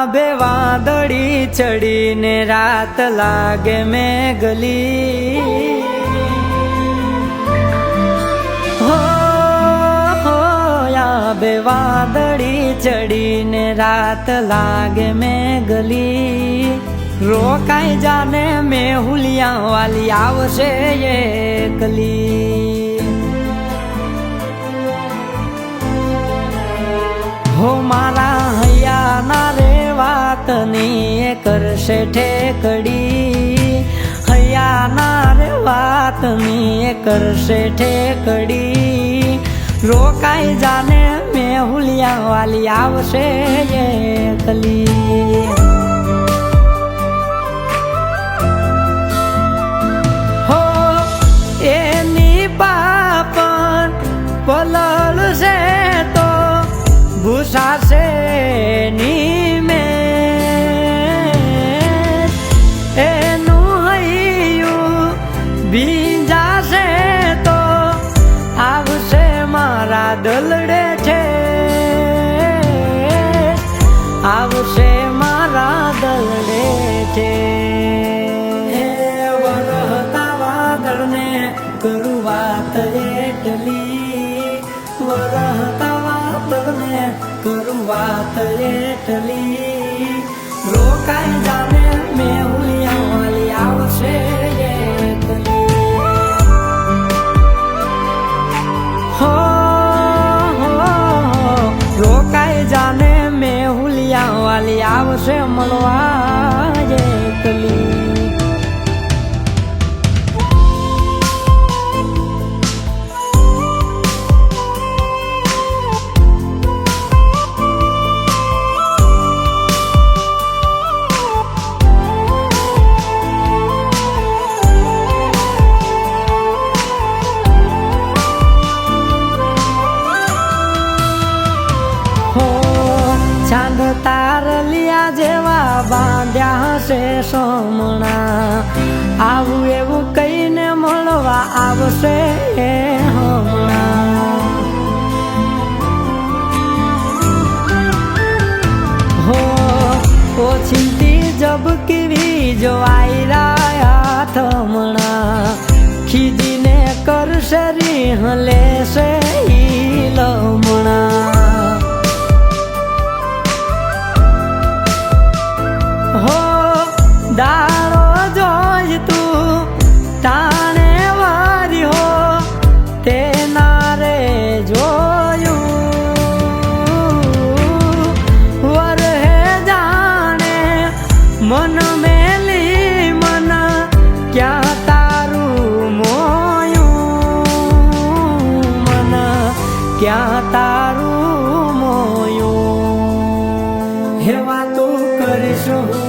બે વાદળી ચડીને રાત લાગે મેઘલી બે વાદળી ચડીને રાત લાગે મેઘલી રોકાઈ જાને મેહુલિયા વાલી આવશે એકલી હો મારા હૈયાના રે વાતની એ કરશે ઠેકડી હૈયાના રે વાતની એ કરશે ઠેકડી રોકાઈ જાને મેહુલિયા વાલી આવશે એકલી હો એની પાપણ પલળ છે તો ભૂસાશે ની મેં એનું હૈયું ભીંજાશે તો આવશે મારા દલડે છે આવશે મારા દલડે છે વરહતા વાદળને કરું વાત એટલી વરહતા વાદળને કરું વાત એટલી રોકાઈ જાને મેહુલિયા વાલી આવશે રોકાઈ જાને મેહુલિયા વાલી આવશે મળવા એકલી ચાંદ તારલિયા જેવા બાંધ્યા હશે સોમણા આવું એવું કહીને મળવા આવશે હમણાં હો ઓછીથી જબકીવી જો આયરા થમણા ખીજીને કરશે રીહ લેશે ઈ લમણા હો દાડો જોઈ તું તાણે વારી હો તેના રે જોયું વરહે જાણે મન મેલી મન ક્યાં તારું મોયું મન ક્યાં તારું મોયું હેવા તું કરીશું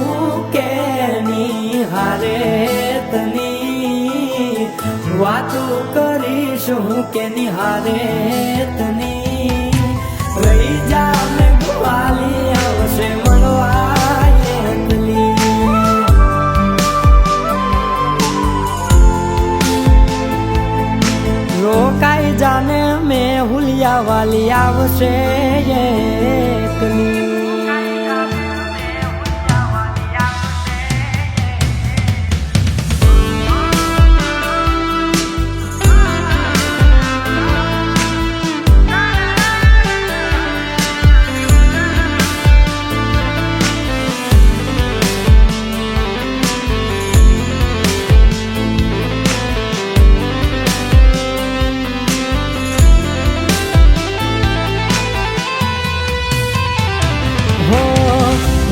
વાતો કરીશું કે નિહારે તની રહી જા મેં વાલી આવશે મળવા એકલી રોકાઈ જાને મેહુલિયા વાલી આવશે એકલી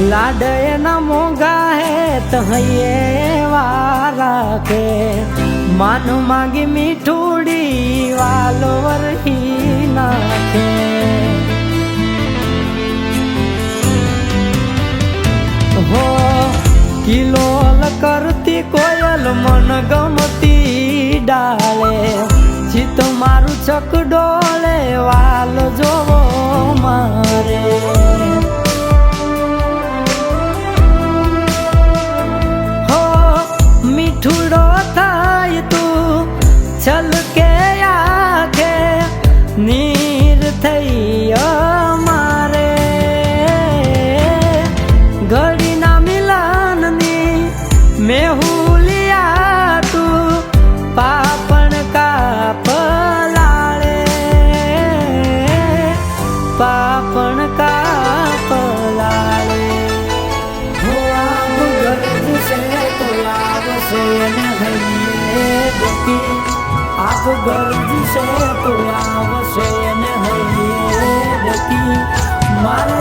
लाडे न मोगा है तहिए वाला के मानो मांगी मीठूड़ी वालो वरही नाखे हो किलोल करती कोयल मन गमती डाले चित मारू चक डोले वालो जोवो मारे મીઠુડો થાય તું છલકે આંખે નીર થઈ અમારે ગરજશે તો આવશે ને હૈયે ડકી મારે